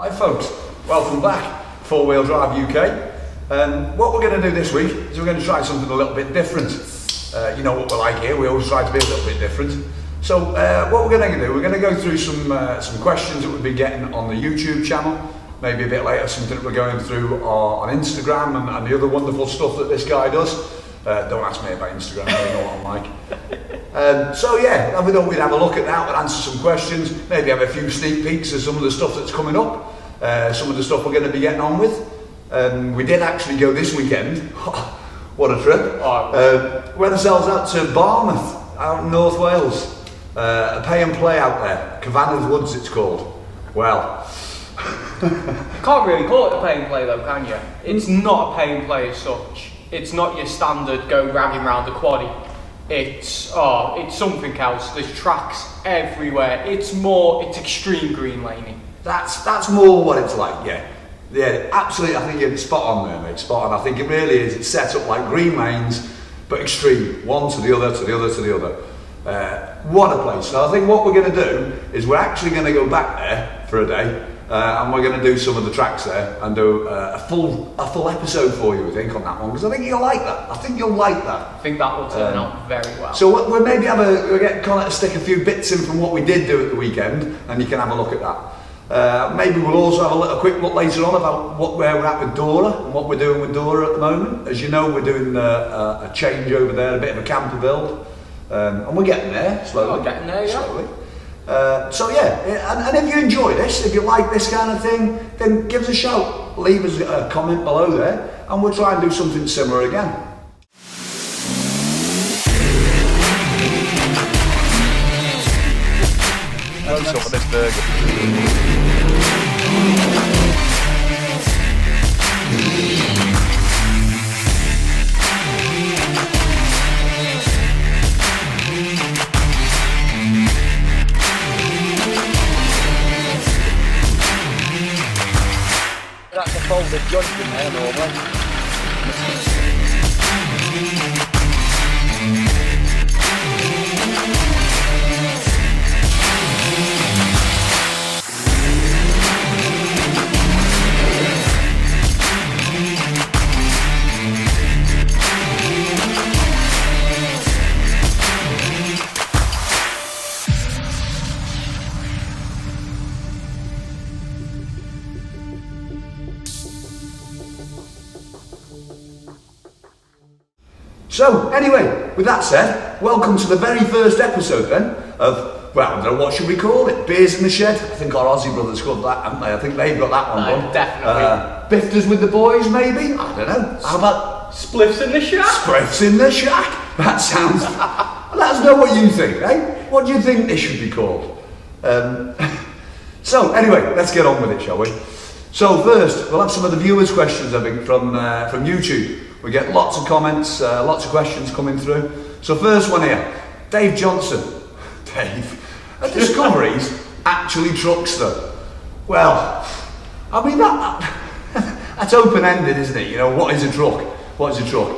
Hi folks, welcome back, Four Wheel Drive UK. What we're going to do this week is we're going to try something a little bit different. You know what we're like here, we always try to be a little bit different. So what we're going to do, we're going to go through some questions that we've been getting on the YouTube channel. Maybe a bit later something that we're going through on Instagram and the other wonderful stuff that this guy does. Don't ask me about Instagram, I don't know what I'm like. So yeah, we thought we'd have a look at that, we'll answer some questions, maybe have a few sneak peeks of some of the stuff that's coming up, some of the stuff we're going to be getting on with. We did actually go this weekend, what a trip. Went ourselves out to Barmouth, out in North Wales. A pay and play out there, Cavanagh Woods it's called. Well, can't really call it a pay and play though, can you? It's not a pay and play as such. It's not your standard go ragging round the quaddy. It's something else. There's tracks everywhere. It's extreme green laning. That's more what it's like, yeah. Yeah, absolutely, I think you're spot on there, mate, spot on. I think it really is. It's set up like green lanes, but extreme. One to the other, to the other, to the other. What a place. So I think what we're going to do is we're actually going to go back there for a day, and we're going to do some of the tracks there and do a full episode for you, I think, on that one, because I think you'll like that. I think you'll like that. I think that will turn out very well. So we'll maybe stick a few bits in from what we did do at the weekend, and you can have a look at that. Maybe we'll also have a quick look later on about where we're at with Dora and what we're doing with Dora at the moment. As you know, we're doing a change over there, a bit of a camper build, and we're getting there slowly. We're getting there, yeah. Slowly. So yeah, and if you enjoy this, if you like this kind of thing, then give us a shout. Leave us a comment below there, and we'll try and do something similar again. Close up on this burger. That's a folded joint in there normally. So, anyway, with that said, welcome to the very first episode then of, well, I don't know, what should we call it? Beers in the Shed? I think our Aussie brothers called that, haven't they? I think they've got that one done. Definitely. Biftas with the boys, maybe? I don't know. How about Spliffs in the shack? Spliffs in the Shack? That sounds... Let us know what you think, eh? What do you think this should be called? So, anyway, let's get on with it, shall we? So first, we'll have some of the viewers' questions, I think, from YouTube. We get lots of comments, lots of questions coming through. So first one here, Dave Johnson. Dave, a Discovery's actually truckster. Well, I mean, that's open-ended, isn't it? You know, what is a truck? What is a truck?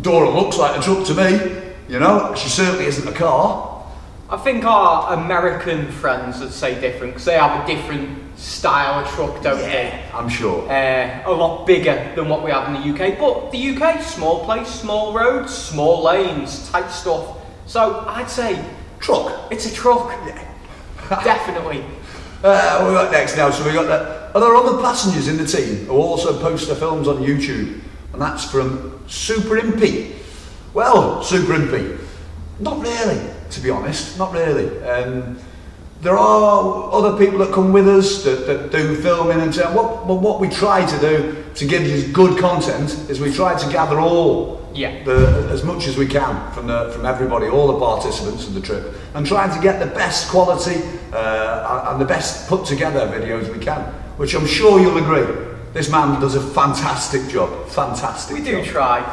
Dora looks like a truck to me, you know, she certainly isn't a car. I think our American friends would say different, because they have a different style of truck, don't they? I'm sure. A lot bigger than what we have in the UK, but the UK, small place, small roads, small lanes, tight stuff. So I'd say Truck. it's a truck. Yeah. Definitely. What we got next now? So we got that. Are there other passengers in the team who also post their films on YouTube? And that's from Super Impy. Well, Super Impy, not really, to be honest, not really. There are other people that come with us that do filming and so what we try to do to give you good content is we try to gather as much as we can from everybody, all the participants of the trip, and trying to get the best quality and the best put together videos we can, which I'm sure you'll agree. This man does a fantastic job, fantastic We job. do try.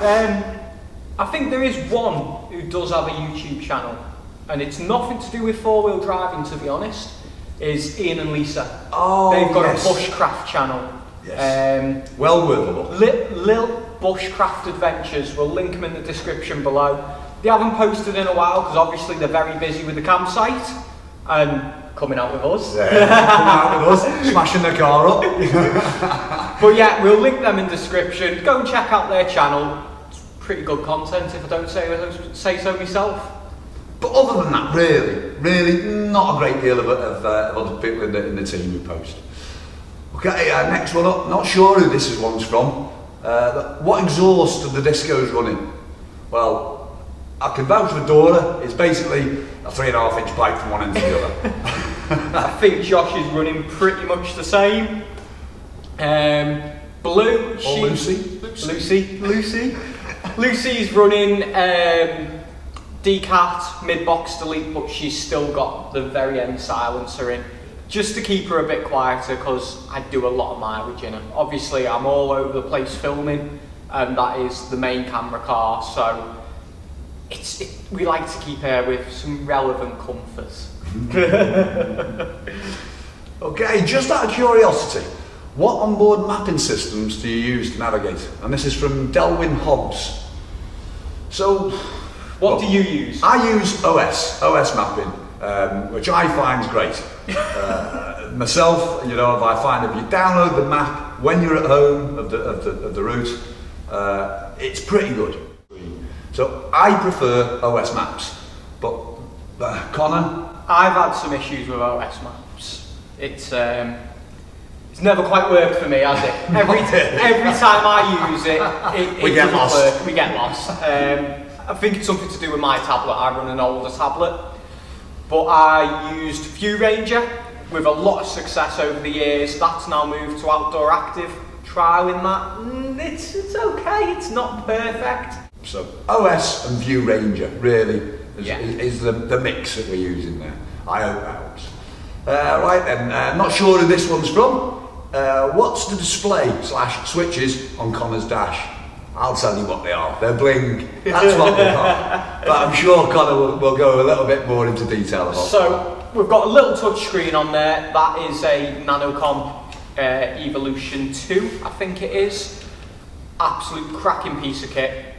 I think there is one who does have a YouTube channel, and it's nothing to do with four-wheel driving, to be honest, is Ian and Lisa. Oh, they've got yes. a bushcraft channel. Yes. Well worth a look. Lil Bushcraft Adventures, we'll link them in the description below. They haven't posted in a while because obviously they're very busy with the campsite, and coming out with us. Coming out with us, smashing the car up. But yeah, we'll link them in description. Go and check out their channel. It's pretty good content if I don't say so myself. But other than that, really not a great deal of other people in the team who post. Okay, next one up. Not sure who this one's from. What exhaust are the discos running? Well, I can vouch for Dora. It's basically a 3.5-inch pipe from one end to the other. I think Josh is running pretty much the same. Blue, Lucy's running decat mid-box delete, but she's still got the very end silencer in, just to keep her a bit quieter, because I do a lot of mileage in her. Obviously I'm all over the place filming, and that is the main camera car, so we like to keep her with some relevant comfort. Okay, just out of curiosity, what onboard mapping systems do you use to navigate? And this is from Delwyn Hobbs. So, what do you use? I use OS mapping, which I find is great. Myself, if I find if you download the map when you're at home of the route, it's pretty good. So I prefer OS maps, but Connor? I've had some issues with OS maps. It's never quite worked for me, has it? Every time I use it, we get lost. Work. We get lost. I think it's something to do with my tablet. I run an older tablet, but I used View Ranger with a lot of success over the years. That's now moved to Outdoor Active. Trialing that, it's okay. It's not perfect. So OS and View Ranger really is the mix that we're using there. I hope that helps. Right then, not sure who this one's from. What's the display/switches on Connor's dash? I'll tell you what they are. They're bling. That's what they are. But I'm sure Connor will go a little bit more into detail about So we've got a little touch screen on there. That is a Nanocom Evolution 2, I think it is. Absolute cracking piece of kit.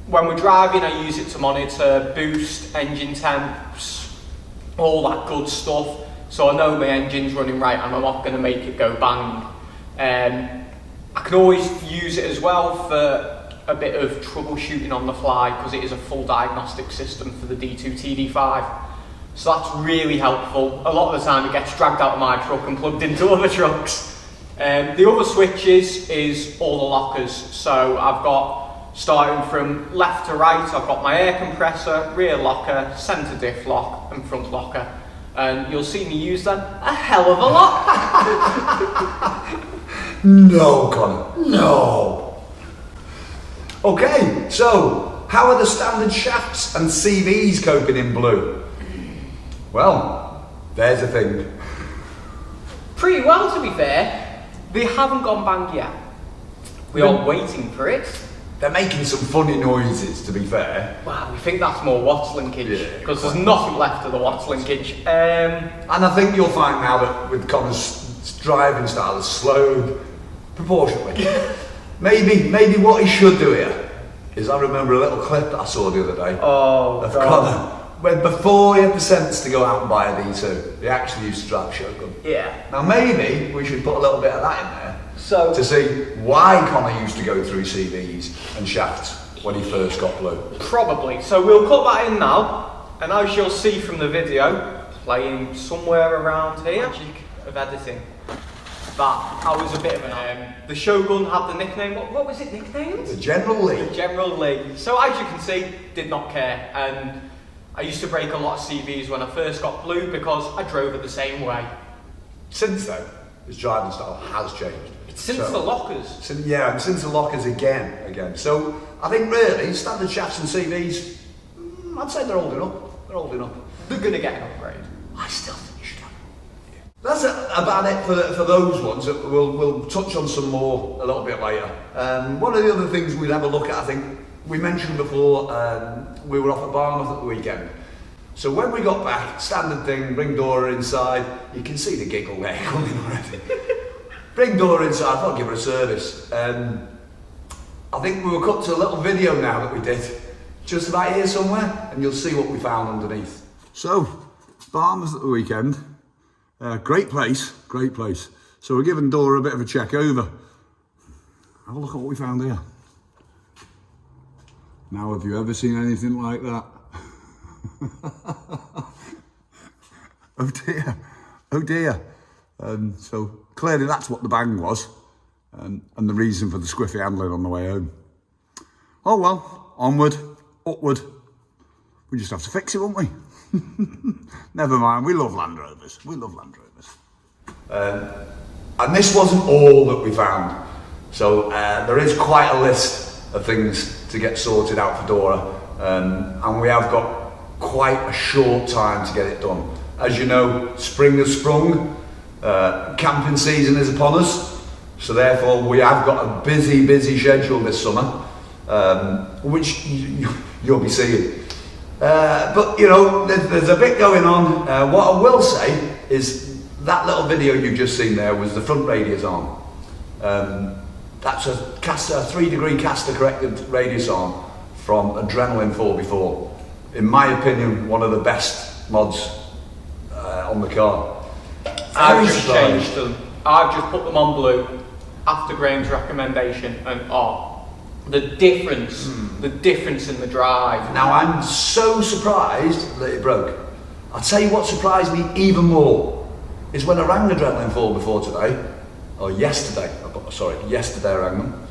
When we're driving, I use it to monitor boost, engine temps, all that good stuff. So I know my engine's running right and I'm not going to make it go bang. I can always use it as well for a bit of troubleshooting on the fly, because it is a full diagnostic system for the D2 TD5. So that's really helpful. A lot of the time it gets dragged out of my truck and plugged into other trucks. The other switches is all the lockers. So I've got, starting from left to right, I've got my air compressor, rear locker, centre diff lock and front locker. And you'll see me use them a hell of a lot. No, Connor, no. Okay, so how are the standard shafts and CVs coping in blue? Well, there's the thing. Pretty well, to be fair. They haven't gone bang yet. We are waiting for it. They're making some funny noises, to be fair. Wow, we think that's more Watts linkage, because there's nothing left of the Watts linkage. And I think you'll find now that with Connor's driving style has slowed proportionately. maybe what he should do here is, I remember a little clip that I saw the other day of Connor, when before he had the sense to go out and buy a D2, he actually used to drive a shotgun. Yeah. Now maybe we should put a little bit of that in there, so to see why Connor used to go through CVs and shafts when he first got blue. Probably. So we'll put that in now, and as you'll see from the video, playing somewhere around here, magic of editing. I was a bit of an the Shogun had the nickname, what was it nicknamed? The General Lee. The General Lee. So as you can see, did not care, and I used to break a lot of CVs when I first got blue because I drove it the same way. Since then, his driving style has changed. Since the lockers. Since the lockers again. So I think really, standard shafts and CVs, I'd say they're holding up. They're going to get an upgrade. I still think you should have. That's about it for those ones. We'll touch on some more a little bit later. One of the other things we'd have a look at, I think we mentioned before, we were off at Barmouth at the weekend. So when we got back, standard thing, bring Dora inside. You can see the giggle there coming already. Bring Dora inside, I'll give her a service. I think we were cut to a little video now that we did, just about here somewhere, and you'll see what we found underneath. So, Barmouth at the weekend. Great place, great place. So we're giving Dora a bit of a check over. Have a look at what we found here. Now, have you ever seen anything like that? Oh dear, oh dear. So clearly that's what the bang was, and the reason for the squiffy handling on the way home. Oh well, onward, upward. We just have to fix it, won't we? Never mind, we love Land Rovers. We love Land Rovers. And this wasn't all that we found. So there is quite a list of things to get sorted out for Dora. And we have got quite a short time to get it done. As you know, spring has sprung, camping season is upon us. So therefore we have got a busy schedule this summer, which you'll be seeing. But you know, there's a bit going on. What I will say is that little video you've just seen there was the front radius arm. That's a 3-degree caster corrected radius arm from Adrenaline 4x4. In my opinion, one of the best mods on the car. I've just changed them. I've just put them on blue after Graham's recommendation, and the difference in the drive. Now I'm so surprised that it broke. I'll tell you what surprised me even more is when I rang Adrenaline 4x4 today, or yesterday I rang them.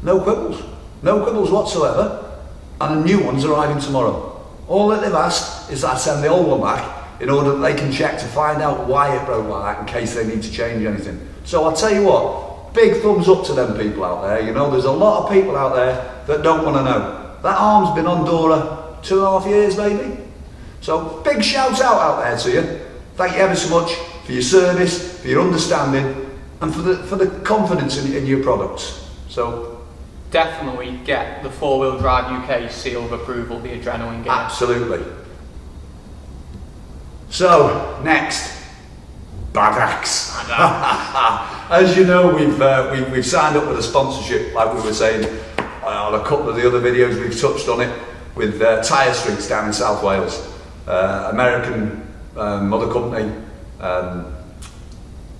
No quibbles whatsoever, and a new one's arriving tomorrow. All that they've asked is that I send the old one back in order that they can check to find out why it broke like that in case they need to change anything. So I'll tell you what, big thumbs up to them people out there. You know, there's a lot of people out there that don't want to know. That arm's been on Dora 2.5 years maybe. So big shout out there to you. Thank you ever so much for your service, for your understanding, and for the confidence in your products. So definitely get the 4-wheel drive UK seal of approval, the Adrenaline gear. Absolutely. So next, Badax. As you know, we've signed up with a sponsorship, like we were saying on a couple of the other videos. We've touched on it with Tyre Streets down in South Wales, American mother company.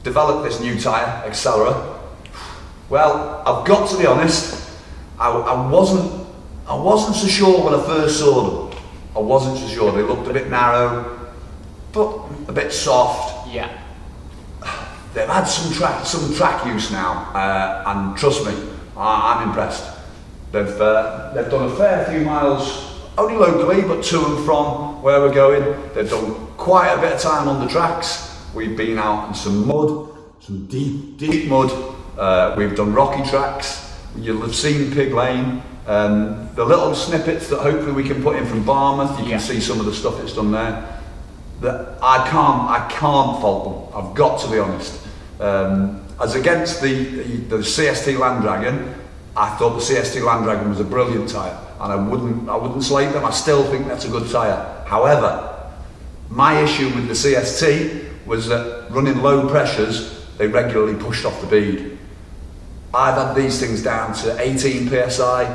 Developed this new tyre, Accelera. Well, I've got to be honest, I wasn't so sure when I first saw them. I wasn't so sure. They looked a bit narrow, but a bit soft. Yeah. They've had some track use now, and trust me, I'm impressed. They've done a fair few miles, only locally, but to and from where we're going. They've done quite a bit of time on the tracks. We've been out in some mud, some deep mud. We've done rocky tracks. You'll have seen Pig Lane. The little snippets that hopefully we can put in from Barmouth. You can see some of the stuff it's done there. That I can't fault them. I've got to be honest. As against the CST Land Dragon, I thought the CST Land Dragon was a brilliant tyre, and I wouldn't slate them. I still think that's a good tyre. However, my issue with the CST was that running low pressures, they regularly pushed off the bead. I've had these things down to 18 psi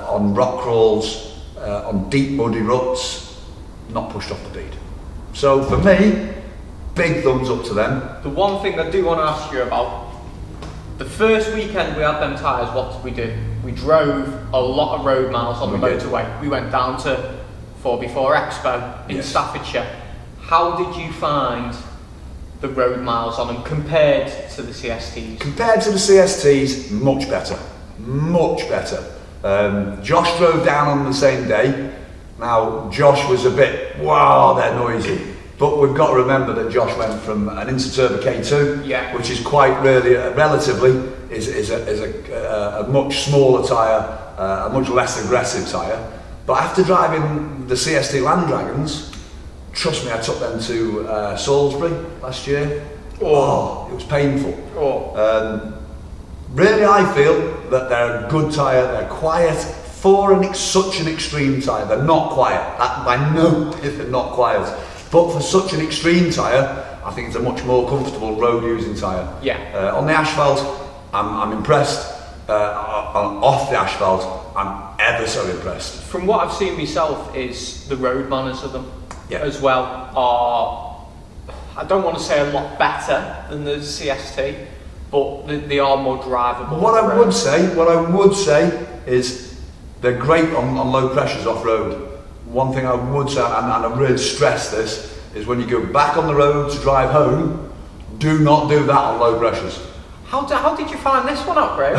on rock crawls, on deep muddy ruts, not pushed off the bead. So for me, big thumbs up to them. The one thing I do want to ask you about, the first weekend we had them tyres, what did we do? We drove a lot of road miles on the motorway. We went down to 4x4 Expo in Staffordshire. How did you find the road miles on them compared to the CSTs? Compared to the CSTs, much better. Josh drove down on the same day. Now, Josh was a bit, wow, they're noisy. But we've got to remember that Josh went from an Interturbo K2, which is quite relatively a much smaller tyre, a much less aggressive tyre. But after driving the CST Land Dragons, trust me, I took them to Salisbury last year. Oh, it was painful. Really, I feel that they're a good tyre. They're quiet for such an extreme tyre. They're not quiet. I know they're not quiet. But for such an extreme tyre, I think it's a much more comfortable road-using tyre. Yeah. On the asphalt, I'm impressed. Off the asphalt, I'm ever so impressed. From what I've seen myself, is the road manners of them as well are, I don't want to say a lot better than the CST, but they are more drivable. What I would say is they're great on low pressures off road. One thing I would say, and I really stress this, is when you go back on the road to drive home, do not do that on low pressures. How did you find this one up, bro?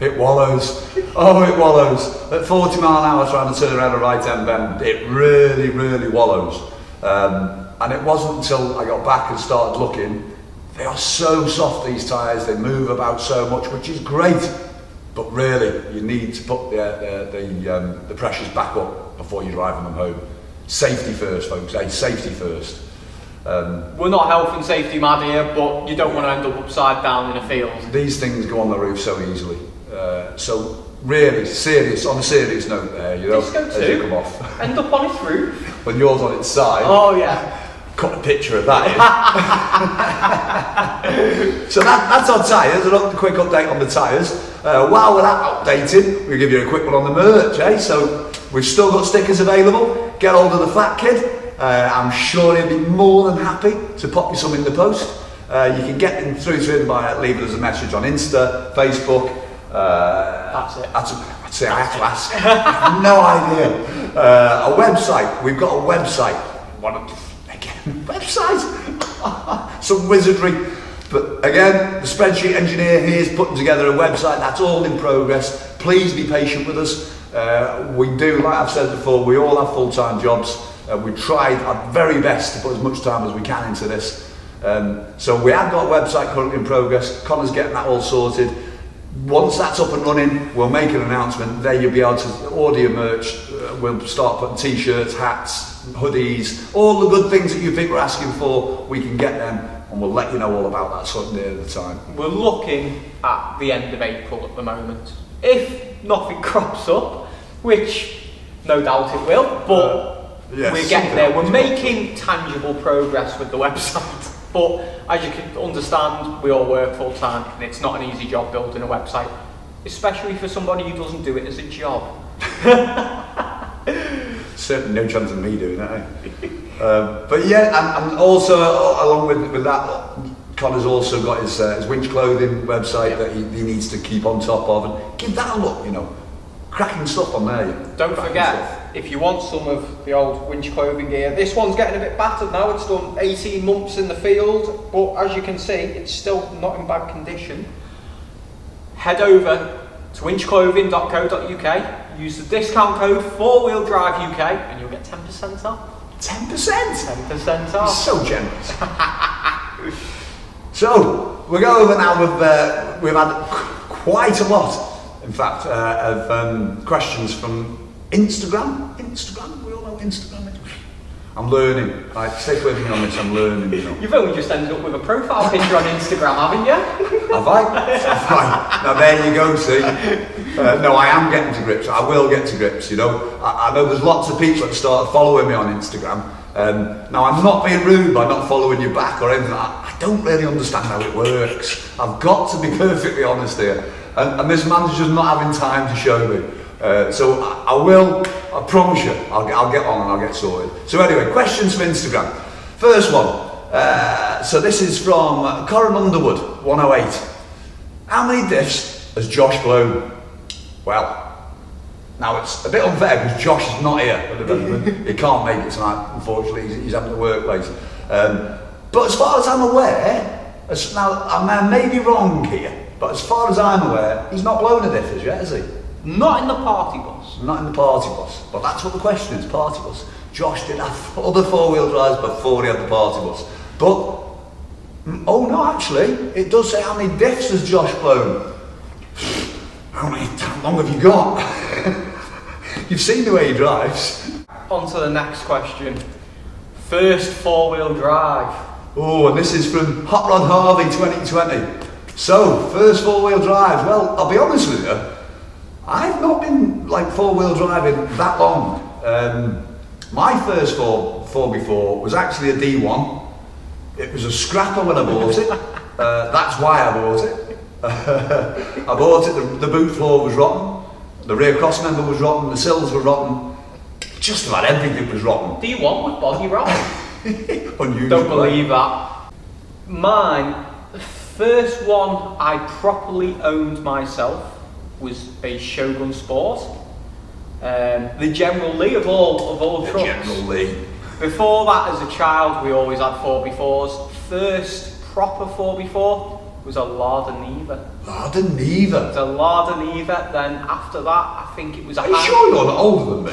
It wallows. Oh, it wallows. At 40 mile an hour trying to turn around a right hand bend, it really, really wallows. And it wasn't until I got back and started looking, they are so soft, these tyres, they move about so much, which is great. But really, you need to put the pressures back up before you're driving them home. Safety first, folks, safety first. We're not health and safety mad here, but you don't want to end up upside down in a field. These things go on the roof so easily. So really, serious, on a serious note there, you know, Disco as you come off. End up on its roof. When yours on its side. Oh yeah. Cut a picture of that in. So that's our tyres, a quick update on the tyres. While we're updating, we'll give you a quick one on the merch, eh? So we've still got stickers available. Get hold of the Fat Kid. I'm sure he'll be more than happy to pop you some in the post. You can get them through to him by leaving us a message on Insta, Facebook. That's it. I'd say I have to ask. I have no idea. A website. We've got a website. Website. Some wizardry. But again, the spreadsheet engineer here is putting together a website. That's all in progress. Please be patient with us. We do, like I've said before, we all have full-time jobs. We tried our very best to put as much time as we can into this. So we have got a website currently in progress. Connor's getting that all sorted. Once that's up and running, we'll make an announcement. There you'll be able to order your merch. We'll start putting t-shirts, hats, hoodies, all the good things that you think we're asking for, we can get them, and we'll let you know all about that sort of near the time. We're looking at the end of April at the moment. If nothing crops up, which no doubt it will, but yes, we're getting there. We're making tangible progress with the website. But as you can understand, we all work full time, and it's not an easy job building a website, especially for somebody who doesn't do it as a job. Certainly no chance of me doing that. But yeah, and also along with that, Connor's also got his Winch Clothing website that he needs to keep on top of, and give that a look. You know, cracking stuff on there. Don't forget, if you want some of the old Winch Clothing gear, this one's getting a bit battered now. It's done 18 months in the field, but as you can see, it's still not in bad condition. Head over to winchclothing.co.uk, use the discount code 4wheeldriveuk, and you'll get 10% off. 10%? 10% off. So generous. So, we'll go over now with, we've had quite a lot, in fact, of questions from Instagram. We all know Instagram. I'm learning. Right, stick with me on this, I'm learning, you know. You've only just ended up with a profile picture on Instagram, haven't you? Have I? Now there you go, see. No, I am getting to grips. I will get to grips, you know. I know there's lots of people that started following me on Instagram. Now I'm not being rude by not following you back or anything. I don't really understand how it works. I've got to be perfectly honest here. And this man's just not having time to show me. So I promise you, I'll get on and I'll get sorted. So anyway, questions for Instagram. First one, so this is from Corin Underwood, 108. How many diffs has Josh blown? Well, now it's a bit unfair because Josh is not here at the moment. He can't make it tonight, unfortunately, he's having a workplace. But as far as I'm aware, now I may be wrong here, but as far as I'm aware, he's not blown a diff as yet, has he? Not in the party bus. Not in the party bus. But that's what the question is, party bus. Josh did have other four-wheel drives before he had the party bus. But, oh no, actually, it does say how many diffs has Josh blown. How long have you got? You've seen the way he drives. On to the next question. First four-wheel drive. Oh, and this is from Hot Rod Harvey 2020. So, first four-wheel drive. Well, I'll be honest with you, I've not been like four-wheel driving that long. My first four before was actually a D1. It was a scrapper when I bought it. That's why I bought it. I bought it, the boot floor was rotten, the rear cross member was rotten, the sills were rotten, just about everything was rotten. D1 with body rotten. Unusual. Don't believe that. Mine, the first one I properly owned myself was a Shogun Sport. The General Lee of all trucks. General Lee. Before that, as a child, we always had 4x4s. First proper 4x4 was a Lada Niva. Lada Niva. The Lada Niva. Then after that, I think it was a. Are you sure you're not older than me?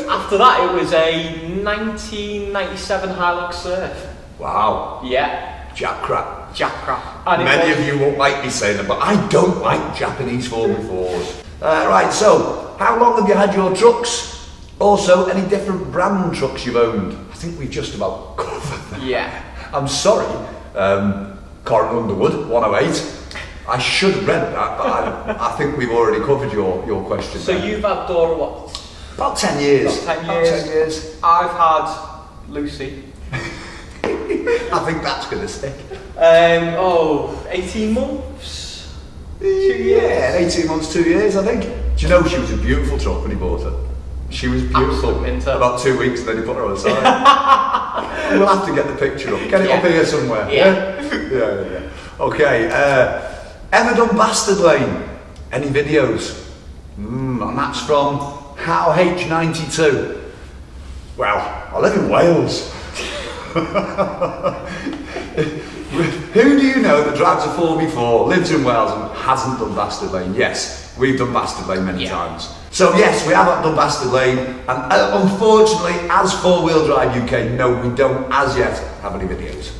After that, it was a 1997 Hilux Surf. Wow. Yeah. Jack crap. Jack crap. And Many of you won't like me saying that, but I don't like Japanese 4x4s. Right, so how long have you had your trucks? Also, any different brand trucks you've owned? I think we've just about covered that. Yeah. I'm sorry, Corin Underwood, 108. I should have read that, but I think we've already covered your question. So there. you've had Dora what? About 10 years. About 10 About years. 10 years. I've had Lucy. I think that's going to stick. 18 months? 2 years? Yeah, 18 months, 2 years, I think. Do you know she was a beautiful truck when he bought her? She was beautiful. Absolute minter. About 2 weeks and then he put her on the side. We'll have to get the picture up. Get it up here somewhere. Yeah. Yeah. Okay, ever done Bastard Lane? Any videos? And that's from How H92. Well, I live in Wales. Who do you know that drives a 4x4, lives in Wales and hasn't done Bastard Lane? Yes, we've done Bastard Lane many times. So yes, we haven't done Bastard Lane, and unfortunately, as 4-Wheel Drive UK, no, we don't as yet have any videos.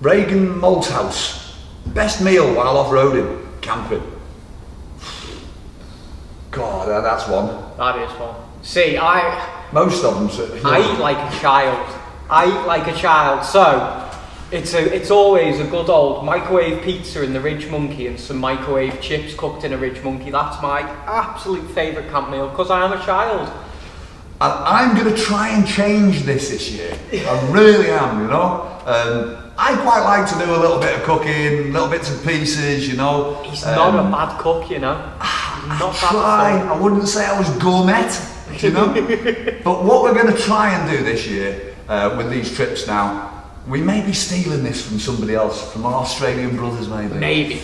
Reagan Malthouse, best meal while off-roading, camping. God, that's one. That is one. See, Most of them certainly. I eat like a child. I eat like a child. So it's always a good old microwave pizza in the Ridge Monkey and some microwave chips cooked in a Ridge Monkey. That's my absolute favourite camp meal because I am a child. And I'm going to try and change this year. I really am, you know. I quite like to do a little bit of cooking, little bits and pieces, you know. He's not a bad cook, you know. He's not bad try. at all. I wouldn't say I was gourmet, you know. But what we're going to try and do this year with these trips now, we may be stealing this from somebody else, from our Australian brothers maybe. Maybe.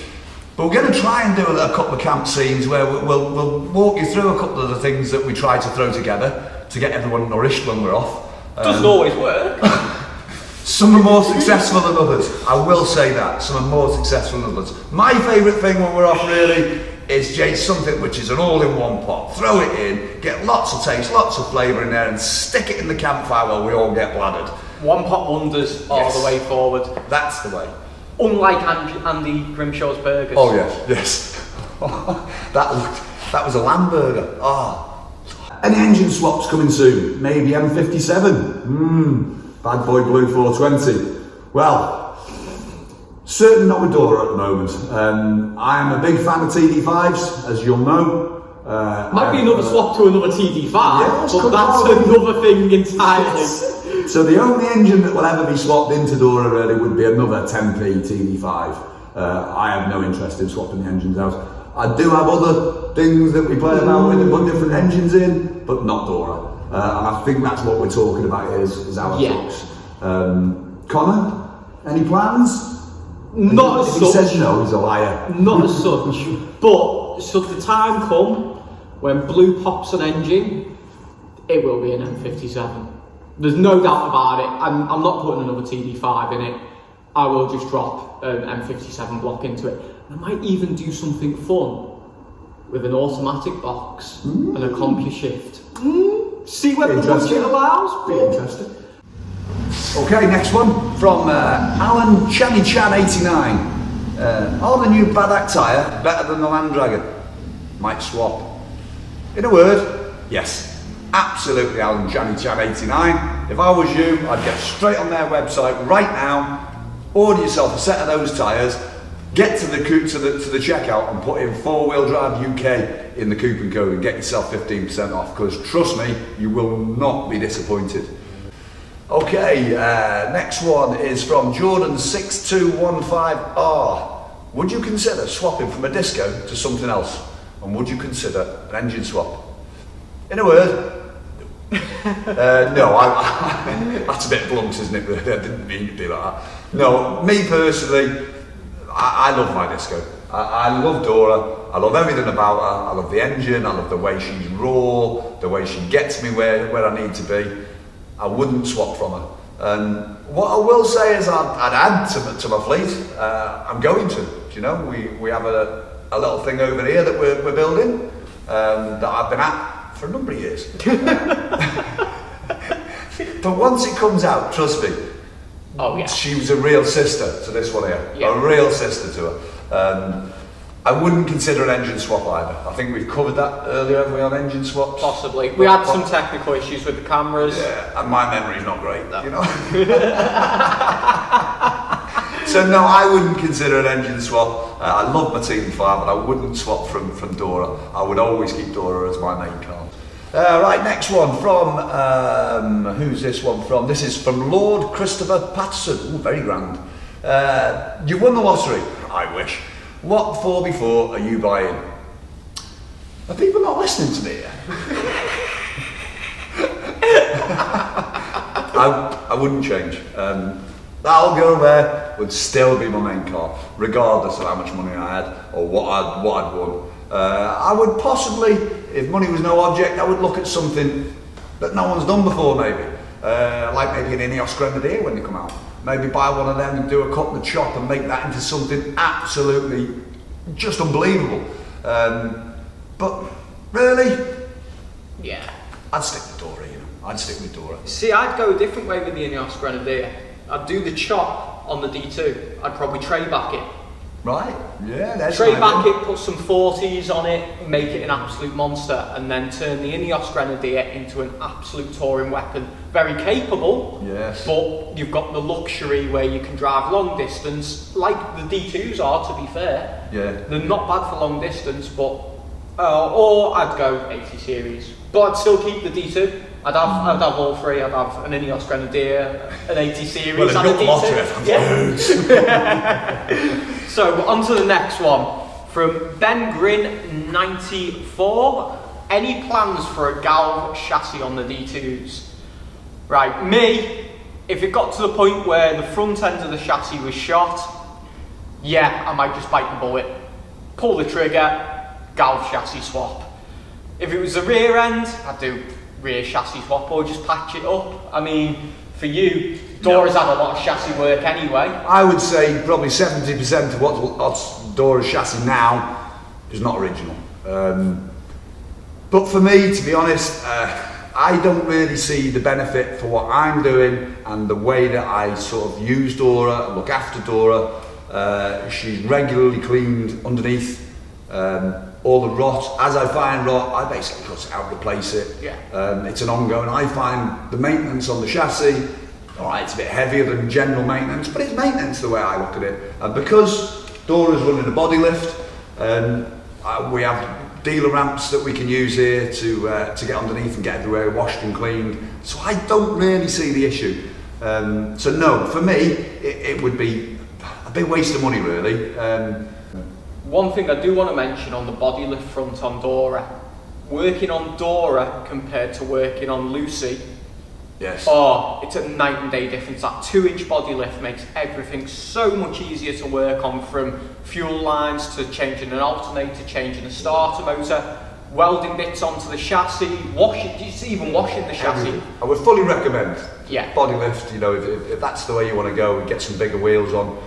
But we're going to try and do a couple of camp scenes where we'll walk you through a couple of the things that we try to throw together to get everyone nourished when we're off. Doesn't always work. Some are more successful than others. I will say that. Some are more successful than others. My favourite thing when we're off really is just something which is an all-in-one pot. Throw it in, get lots of taste, lots of flavour in there and stick it in the campfire while we all get bladdered. One pot wonders are the way forward. That's the way. Unlike Andy Grimshaw's burgers. Oh yes. that was a lamb burger. Any engine swaps coming soon? Maybe M57? Bad Boy Blue 420. Well, certainly not with Dora at the moment. I am a big fan of TD5s, as you'll know. Might be another swap to another TD5, Yes, but that's another thing entirely. Yes. So the only engine that will ever be swapped into Dora really would be another 10p TD5. I have no interest in swapping the engines out. I do have other things that we play about with and put different engines in, but not Dora. And I think that's what we're talking about here is our trucks. Connor, any plans? Not as If such. he says no, he's a liar. Not as such, but should the time come when Blue pops an engine, it will be an M57. There's no doubt about it. I'm not putting another TD5 in it. I will just drop an M57 block into it. I might even do something fun with an automatic box and a CompuShift. See what the budget allows. Be interesting. Okay, next one from Alan Channy Chan 89. Are the new Badak tyre better than the Land Dragon? Might swap. In a word, yes. Absolutely, Alan Channy Chan 89. If I was you, I'd get straight on their website right now, order yourself a set of those tyres, get to the checkout and put in 4-Wheel Drive UK in the coupon code and get yourself 15% off, because trust me, you will not be disappointed. Okay, next one is from Jordan 6215R. Would you consider swapping from a disco to something else? And would you consider an engine swap? In a word, No, that's a bit blunt, isn't it? I didn't mean to be like that. No, me personally, I love my disco. I love Dora. I love everything about her. I love the engine. I love the way she's raw, the way she gets me where I need to be. I wouldn't swap from her. And what I will say is I'd add to my fleet. I'm going to. Do you know, we have a little thing over here that we're building that I've been at for a number of years. But once it comes out, trust me, Oh yeah. she was a real sister to this one here. Yeah. A real sister to her. I wouldn't consider an engine swap either. I think we've covered that earlier, haven't we, on engine swaps? Possibly. We had some technical issues with the cameras. Yeah, and my memory's not great, you know. So no, I wouldn't consider an engine swap. I love my TD5, but I wouldn't swap from Dora. I would always keep Dora as my main car. Right, next one from, who's this one from? This is from Lord Christopher Patterson. Ooh, very grand. You've won the lottery. I wish. What 4x4 are you buying? Are people not listening to me yet? I wouldn't change. That old girl there would still be my main car, regardless of how much money I had or what I'd won. I would possibly, if money was no object, I would look at something that no one's done before, maybe. Like maybe an Ineos Grenadier when they come out. Maybe buy one of them and do a cut and a chop and make that into something absolutely just unbelievable. But really, Yeah. I'd stick with Dora, you know. I'd stick with Dora. See, I'd go a different way with the Ineos Grenadier. I'd do the chop on the D2. I'd probably tray back it. Right? Yeah, that's Tray an back idea. it, put some 40s on it, make it an absolute monster, and then turn the Ineos Grenadier into an absolute touring weapon. Very capable, Yes. but you've got the luxury where you can drive long distance, like the D2s are, to be fair. Yeah. They're not bad for long distance, but or I'd go 80 series, but I'd still keep the D2. I'd have all three. I'd have an Ineos Grenadier, an 80 series, Well, and a it's got the D2. lottery. Yeah. So on to the next one from Ben Grin 94. Any plans for a Galv chassis on the D2s? Right, me, if it got to the point where the front end of the chassis was shot, yeah, I might just bite the bullet, pull the trigger, Galv chassis swap. If it was the rear end, I'd do rear chassis swap or just patch it up. I mean, for you, Dora's had a lot of chassis work anyway. I would say probably 70% of what's Dora's chassis now is not original. But for me, to be honest, I don't really see the benefit for what I'm doing and the way that I sort of use Dora and look after Dora. She's regularly cleaned underneath. All the rot, as I find rot, I basically cut it out, replace it. Yeah. It's an ongoing. I find the maintenance on the chassis, all right, it's a bit heavier than general maintenance, but it's maintenance the way I look at it. And because Dora's running a body lift, we have dealer ramps that we can use here to get underneath and get everywhere washed and cleaned. So I don't really see the issue. So no, for me, it would be a big waste of money, really. One thing I do want to mention on the body lift front on Dora, working on Dora compared to working on Lucy, Yes. oh, it's a night and day difference. That 2-inch body lift makes everything so much easier to work on, from fuel lines to changing an alternator, changing a starter motor, welding bits onto the chassis, even washing the chassis. I would fully recommend Yeah. body lift. You know, if that's the way you want to go and get some bigger wheels on,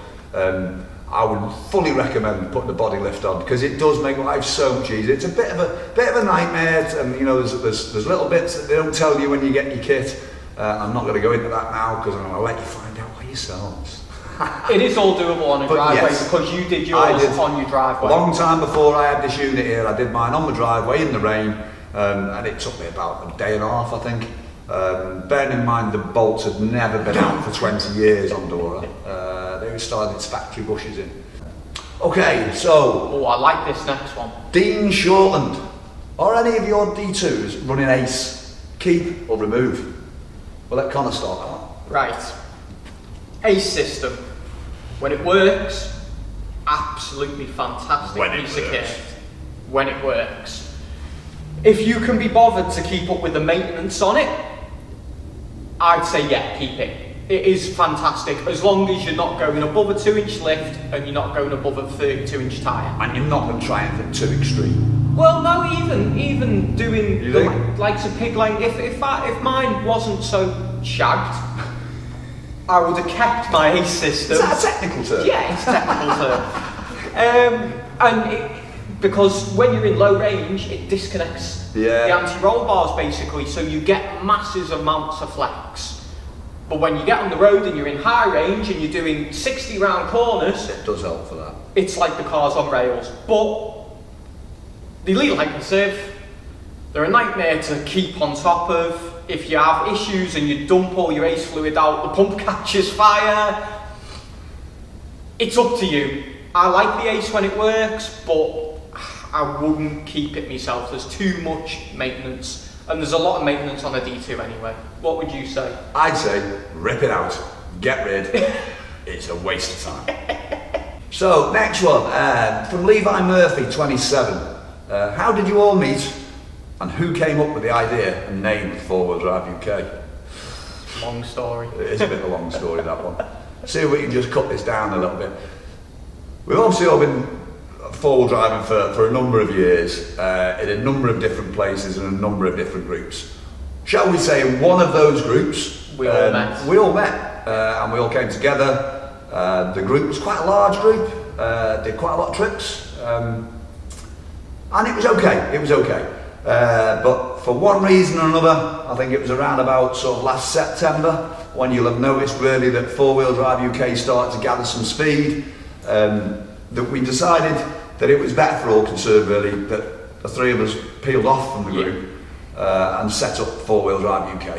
I would fully recommend putting the body lift on, because it does make life so much easier. It's a bit of a nightmare, and you know, there's little bits that they don't tell you when you get your kit. I'm not going to go into that now because I'm going to let you find out by yourselves. It is all doable on a But driveway, yes, because you did I yours did. on your driveway. A long time before I had this unit here, I did mine on the driveway in the rain, and it took me about a day and a half, I think. Bearing in mind the bolts had never been out for 20 years on Dora. They were starting its factory bushes in. Okay, so Oh, I like this next one. Dean Shortland. Are any of your D2s running ACE? Keep or remove? We'll let Connor start that one. Right. ACE system. When it works, absolutely fantastic When it piece of works. kit. When it works. If you can be bothered to keep up with the maintenance on it, I'd say yeah, keep it. It is fantastic, as long as you're not going above a 2-inch lift and you're not going above a 32-inch tyre. And you're not going to try anything too extreme. Well, no, even doing You the think? likes of pig lane. If mine wasn't so shagged, I would have kept my ACE system. Is that a technical term? Yeah, it's a technical term. Because when you're in low range, it disconnects the anti-roll bars basically, so you get massive amounts of flex. But when you get on the road and you're in high range and you're doing 60 round corners, It does help for that. it's like the car's on rails. But they lead like a sieve. They're a nightmare to keep on top of. If you have issues and you dump all your ACE fluid out, the pump catches fire. It's up to you. I like the ACE when it works, but I wouldn't keep it myself. There's too much maintenance. And there's a lot of maintenance on a D2 anyway. What would you say? I'd say rip it out, get rid. It's a waste of time. So next one from Levi Murphy, 27. How did you all meet, and who came up with the idea and name 4-Wheel Drive UK? Long story. It is a bit of a long story, that one. See if we can just cut this down a little bit. We've obviously all been 4-wheel driving for a number of years, in a number of different places and a number of different groups. Shall we say in one of those groups, we all met. We all met, and we all came together. The group was quite a large group, did quite a lot of trips, and it was okay. But for one reason or another, I think it was around about sort of last September, when you'll have noticed really that 4-Wheel Drive UK started to gather some speed, that we decided that it was better for all concerned really that the three of us peeled off from the group and set up 4-Wheel Drive UK.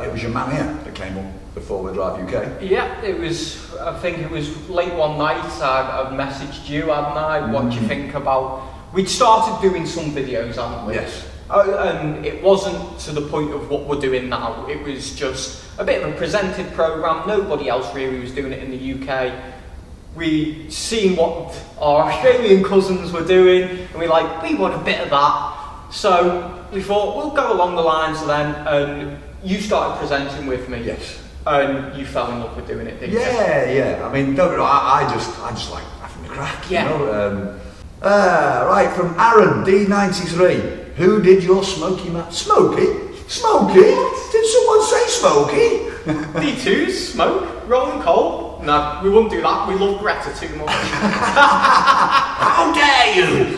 It was your man here that came up with 4-Wheel Drive UK. Yeah, it was, I think it was late one night, I messaged you, hadn't I? What do you think about... We'd started doing some videos, hadn't we? Yes. And it wasn't to the point of what we're doing now. It was just a bit of a presented programme. Nobody else really was doing it in the UK. We seen what our Australian cousins were doing, and we want a bit of that. So we thought we'll go along the lines then, and you started presenting with me. Yes. And you fell in love with doing it, didn't you? Yeah. I mean, don't get me wrong, I just like having the crack. Yeah. You know? Right, from Aaron D93. Who did your Smoky map? Smokey? Did someone say Smokey? D2s, smoke, rolling coal. No, we wouldn't do that. We love Greta too much. How dare you?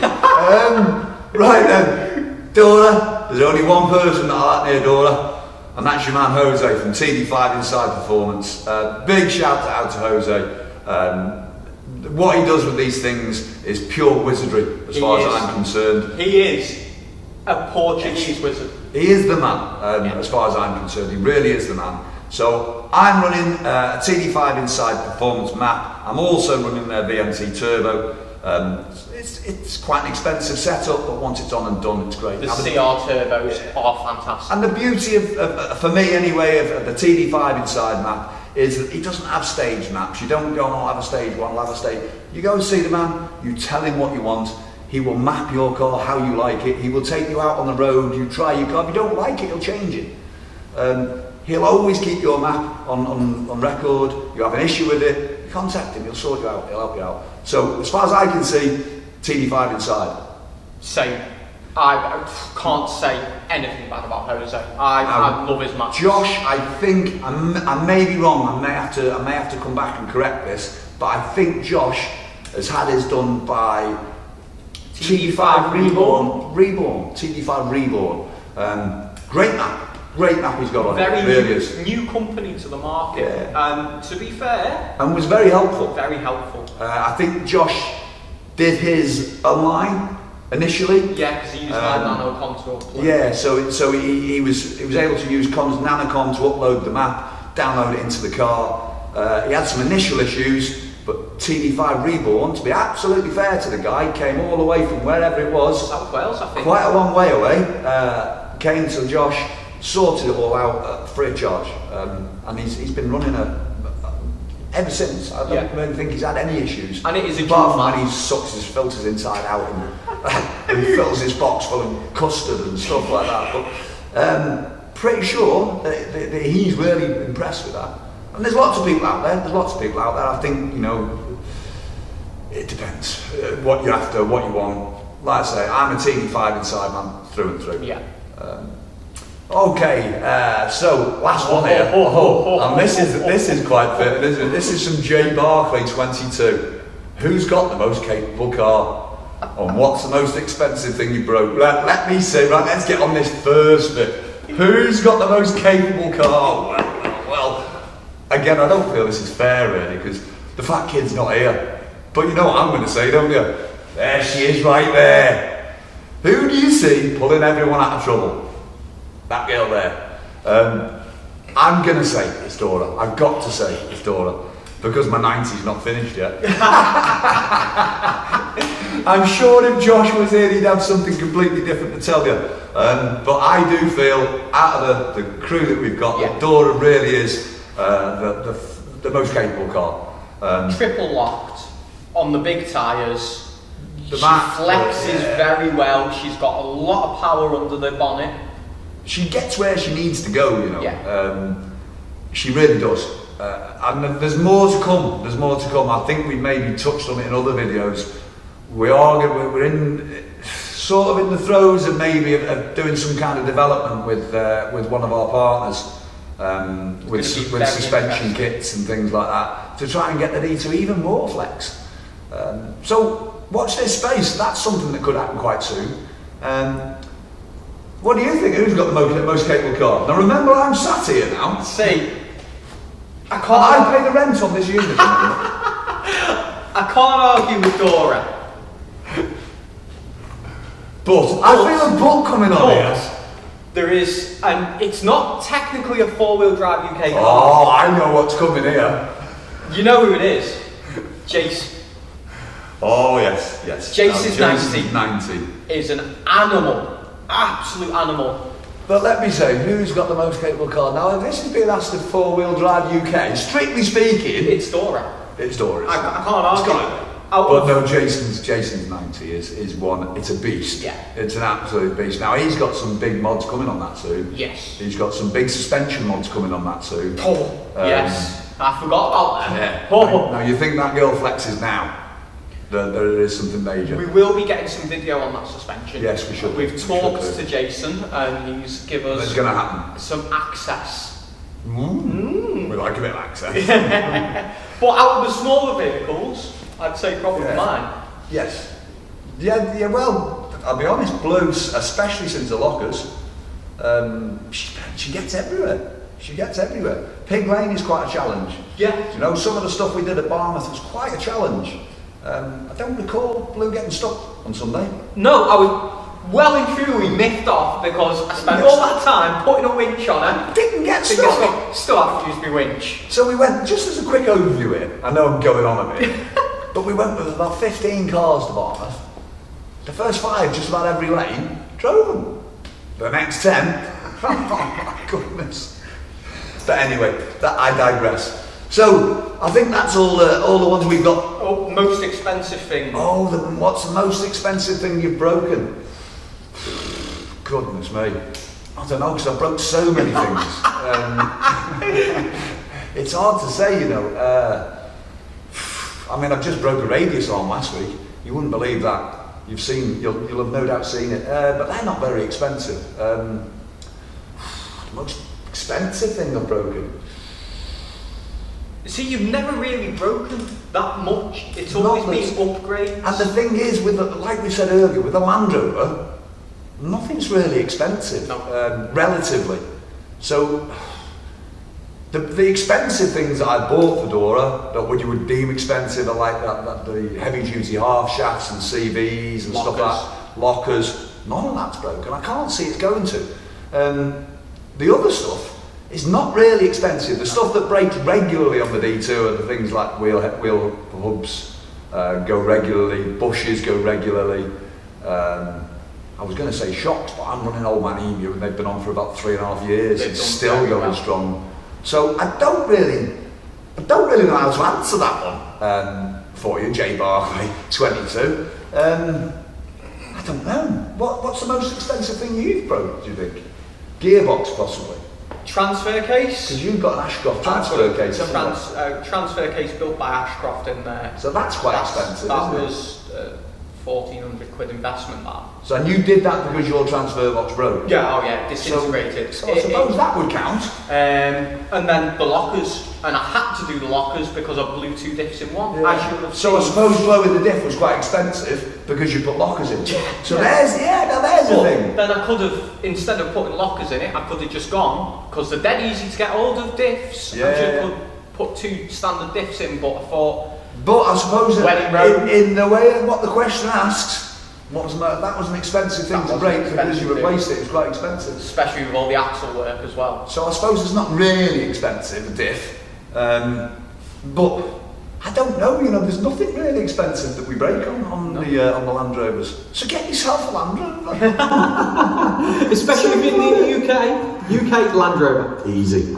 Right then, Dora. There's only one person that I like near Dora, and that's your man Jose from TD5 Inside Performance. Big shout out to Jose. What he does with these things is pure wizardry, as far as I'm concerned. He is a Portuguese wizard. He is the man, as far as I'm concerned. He really is the man. So I'm running a TD5 Inside Performance map. I'm also running their VMT Turbo. It's quite an expensive setup, but once it's on and done, it's great. The CR turbos are fantastic. And the beauty of for me anyway, of the TD5 Inside map is that he doesn't have stage maps. You don't go, I'll have a stage one, I'll have a stage. You go and see the man, you tell him what you want, he will map your car how you like it, he will take you out on the road, you try your car, if you don't like it, he'll change it. He'll always keep your map on record. You have an issue with it, you contact him, he'll sort you out, he'll help you out. So as far as I can see, TD5 Inside. Same. I can't say anything bad about Jose. I love his match. Josh, I think I may be wrong. I may have to come back and correct this, but I think Josh has had his done by TD5 Reborn. TD5 Reborn. Great map he's got on very it. Really is. New company to the market. And to be fair, and was very helpful. Very helpful. I think Josh did his online initially. Yeah, because he used my Nano Contour. Yeah, so he was able to use Nanocom to upload the map, download it into the car. He had some initial issues, but TD5 Reborn, to be absolutely fair to the guy, came all the way from wherever it was. South Wales, I think. Quite a long way away. Came to Josh, sorted it all out free of charge, and he's been running ever since. I don't really think he's had any issues. And it is a apart from map. when he sucks his filters inside out and and fills his box full of custard and stuff like that. But pretty sure that he's really impressed with that. And there's lots of people out there. I think, you know, it depends what you're after, what you want. Like I say, I'm a TD5 inside man, through and through. Yeah. Okay, so last one here. And this is quite fit, isn't it? This is from J Barclay 22. Who's got the most capable car? And what's the most expensive thing you broke? Let me say, right, let's get on this first bit. Who's got the most capable car? Well, again, I don't feel this is fair really, because the fat kid's not here. But you know what I'm going to say, don't you? There she is right there. Who do you see pulling everyone out of trouble? That girl there. I'm going to say it's Dora. I've got to say it's Dora. Because my 90's not finished yet. I'm sure if Josh was here, he'd have something completely different to tell you. But I do feel, out of the crew that we've got, that Dora really is the most capable car. Triple locked on the big tyres. She Mac, flexes very well. She's got a lot of power under the bonnet. She gets where she needs to go, you know. Yeah. She really does. And there's more to come. There's more to come. I think we maybe touched on it in other videos. We're in sort of in the throes of maybe of doing some kind of development with one of our partners, with suspension kits and things like that, to try and get the D2 even more flex. So watch this space. That's something that could happen quite soon. What do you think? Who's got the most capable car? Now remember, I'm sat here now. See, I pay the rent on this unit. I can't argue with Dora. But I feel a butt coming on here. There is, and it's not technically a four-wheel drive UK car. Oh, I know what's coming here. You know who it is? Jace. Oh yes. Jason's 90 is an animal. Absolute animal. But let me say, who's got the most capable car? Now, if this is being asked of four-wheel drive UK, strictly speaking, it's Dora. It's Dora. I can't argue. But no, Jason's 90 is one. It's a beast. Yeah. It's an absolute beast. Now he's got some big mods coming on that too. Yes. He's got some big suspension mods coming on that too. Yes. I forgot about them. Yeah. Now you think that girl flexes now? There is something major. We will be getting some video on that suspension. Yes, we should. We've talked to Jason and he's given us going to happen. some access. We like a bit of access. But out of the smaller vehicles, I'd say probably mine. Yes. Yeah, well, I'll be honest, Blue, especially since the lockers, she gets everywhere. Pig Lane is quite a challenge. Yeah. You know, some of the stuff we did at Barmouth was quite a challenge. I don't recall Blue getting stuck on Sunday. No, I was well and truly miffed off because I spent all that time putting a winch on her. Didn't get stuck. Still have to use my winch. So we went, just as a quick overview here, I know I'm going on a bit, but we went with about 15 cars to Barmouth. The first 5, just about every lane, drove them. The next 10, oh my goodness. But anyway, I digress. So, I think that's all the ones we've got. Oh, most expensive thing. Oh, what's the most expensive thing you've broken? Goodness me. I don't know, because I broke so many things. It's hard to say, you know. I mean, I've just broke a radius arm last week. You wouldn't believe that. You'll have no doubt seen it. But they're not very expensive. The most expensive thing I've broken. See, you've never really broken that much. It's always been upgrades. And the thing is, like we said earlier, with the Land Rover, nothing's really expensive, relatively. So, the expensive things that I bought for Dora, that you would deem expensive, are like the heavy-duty half shafts and CVs and stuff like that. Lockers. None of that's broken. I can't see it going to. The other stuff is not really expensive. The stuff that breaks regularly on the D2 are the things like wheel hubs go regularly, bushes go regularly. I was going to say shocks, but I'm running old man Emu and they've been on for about 3.5 years. It's still going strong. So I don't really know how to answer that one for you, J Barclay 22. I don't know. What's the most expensive thing you've broke, do you think? Gearbox, possibly. Transfer case. Because you've got an Ashcroft transfer case. It's a transfer case built by Ashcroft in there. So that's quite expensive, That isn't it? was £1,400 investment, that. So and you did that because your transfer box broke? Yeah, oh yeah, disintegrated. So I suppose that would count. And then the lockers, and I had to do the lockers because I blew 2 diffs in one. Yeah. As you have So I seen. suppose blowing the diff was quite expensive because you put lockers in. So there's the But thing. then I could have, instead of putting lockers in it, I could have just gone, because they're dead easy to get hold of diffs. Yeah. I just could put 2 standard diffs in, but I thought, But I suppose When it broke. in the way of what the question asks, that was an expensive thing That to was break an because expensive you replaced it. It was quite expensive. especially with all the axle work as well. So I suppose it's not really expensive, a diff. But I don't know, there's nothing really expensive that we break on the Land Rovers. So get yourself a Land Rover. Especially if you're in the UK Land Rover. Easy.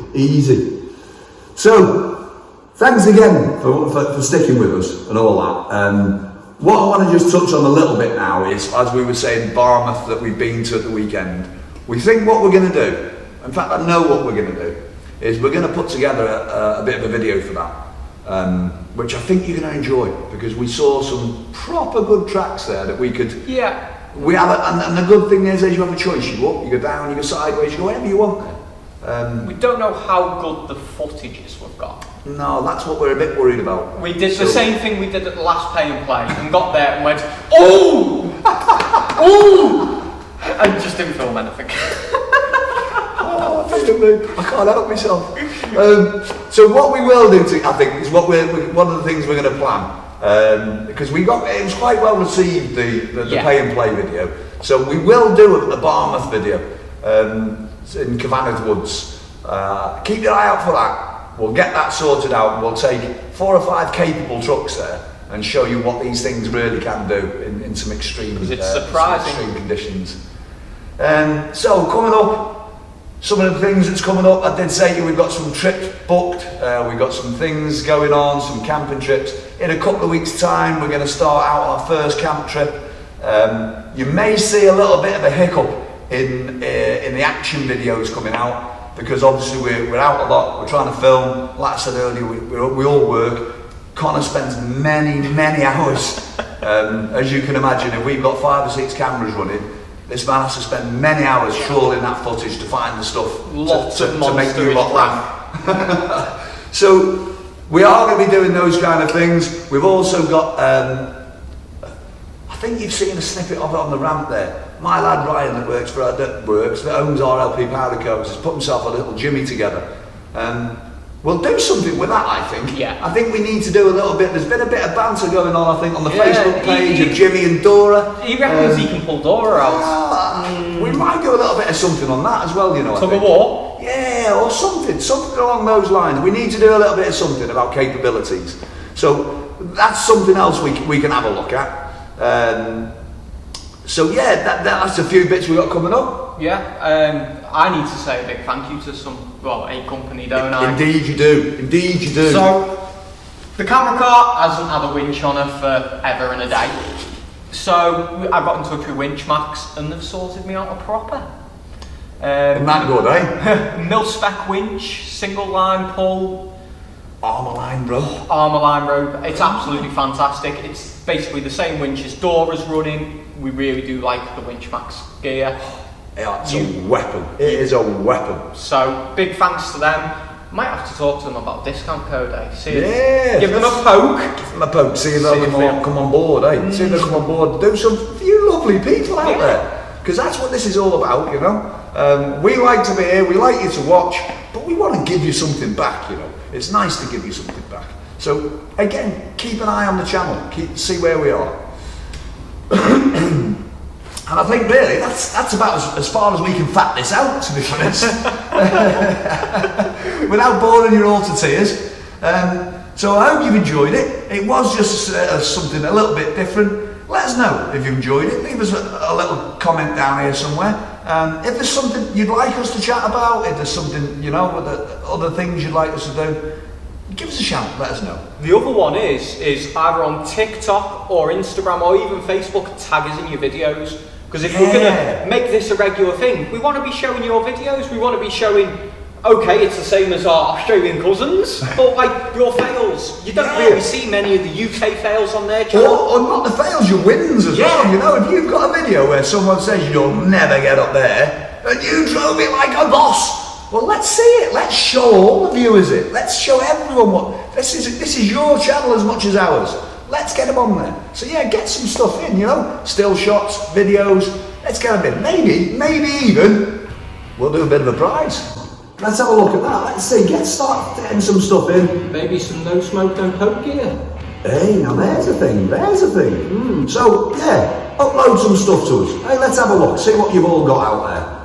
So, thanks again for sticking with us and all that. What I want to just touch on a little bit now is, as we were saying, Barmouth that we've been to at the weekend. We think what we're going to do, in fact I know what we're going to do, is we're going to put together a bit of a video for that. Which I think you're going to enjoy, because we saw some proper good tracks there that we could. Yeah. We have, and the good thing is you have a choice. You go up, you go down, you go sideways, you go wherever you want. We don't know how good the footage is we've got. No, that's what we're a bit worried about. We did the same thing we did at the last pay and play, and got there and went, oh, oh, and just didn't film anything. Oh, I can't help myself. So what we will do, I think, is one of the things we're going to plan, because it was quite well received, the pay and play video. So we will do a Barmouth video in Cavanagh Woods. Keep your eye out for that. We'll get that sorted out. We'll take 4 or 5 capable trucks there and show you what these things really can do in some extreme, It's surprising. some extreme conditions. So coming up. Some of the things that's coming up, I did say to you, we've got some trips booked, we've got some things going on, some camping trips. In a couple of weeks' time, we're going to start out our first camp trip. You may see a little bit of a hiccup in the action videos coming out, because obviously we're out a lot, we're trying to film. Like I said earlier, we all work. Connor spends many hours. As you can imagine, if we've got 5 or 6 cameras running, this man has to spend many hours trawling that footage to find the stuff to make you lot laugh. So we are going to be doing those kind of things. We've also got, I think you've seen a snippet of it on the ramp there. My lad Ryan that owns RLP Powder Coats, has put himself a little jimmy together. We'll do something with that, I think. Yeah. I think we need to do a little bit. There's been a bit of banter going on, I think, on the Facebook page of Jimmy and Dora. He reckons he can pull Dora out. We might do a little bit of something on that as well, Tug of war? Yeah, or something along those lines. We need to do a little bit of something about capabilities. So that's something else we can have a look at. So yeah, that's a few bits we got coming up. Yeah, I need to say a big thank you to a company, don't I? Indeed you do. So, the camera car hasn't had a winch on her for ever and a day. So, I got in touch with Winch Max and they've sorted me out a proper. Isn't that good, eh? Mil-spec winch, single line pull. Armour line rope. Armour line rope. It's absolutely fantastic. It's basically the same winch as Dora's running. We really do like the Winch Max gear. Yeah, it's a weapon. It is a weapon. So, big thanks to them. Might have to talk to them about discount code, eh? Give them a poke. See if they'll come on board, eh? See if they'll come on board. Do some for you lovely people out there. Because that's what this is all about, we like to be here, we like you to watch, but we want to give you something back, It's nice to give you something back. So, again, keep an eye on the channel. See where we are. And I think really that's about as far as we can fat this out, to be honest, without boring you all to tears. So I hope you've enjoyed it. It was just something a little bit different. Let us know if you've enjoyed it. Leave us a little comment down here somewhere. If there's something you'd like us to chat about, if there's something, other things you'd like us to do, give us a shout, let us know. The other one is either on TikTok or Instagram or even Facebook, tag us in your videos. Because if we're going to make this a regular thing, we want to be showing your videos, we want to be showing, okay, it's the same as our Australian cousins, but like your fails. You don't really see many of the UK fails on their channel. Or not the fails, your wins as well. You know, if you've got a video where someone says you'll never get up there, and you drove it like a boss, well, let's see it. Let's show all the viewers it. Let's show everyone what this is your channel as much as ours. Let's get them on there. So yeah, get some stuff in, you know, still shots, videos. Let's get them in. Maybe even we'll do a bit of a prize. Let's have a look at that. Let's see. Start getting some stuff in. Maybe some no smoke, no poke gear. Hey, now there's a thing. So yeah, upload some stuff to us. Hey, let's have a look. See what you've all got out there.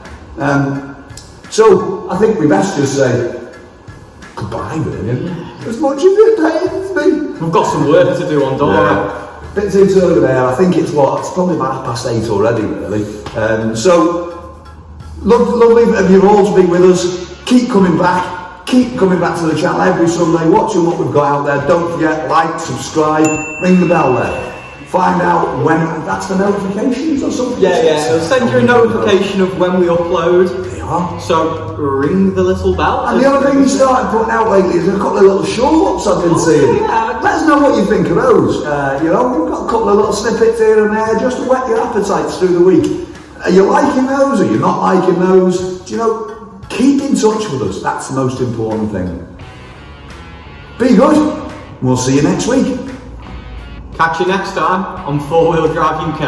So I think we best just say goodbye, really. As much as it pains me. We've got some work to do on Dora. Yeah. Bit too early there. I think it's probably about 8:30 already, really. So lovely of you all to be with us. Keep coming back to the channel every Sunday, watching what we've got out there. Don't forget, like, subscribe, ring the bell there. Find out when that's the notifications or something. Yeah, it'll send you a notification of when we upload. They are. So ring the little bell. And the other thing we started putting out lately is a couple of little shorts I've been seeing. Yeah. Let us know what you think of those. You know, we've got a couple of little snippets here and there just to whet your appetites through the week. Are you liking those? Are you not liking those? Do you know? Keep in touch with us. That's the most important thing. Be good. We'll see you next week. Catch you next time on 4 Wheel Drive UK.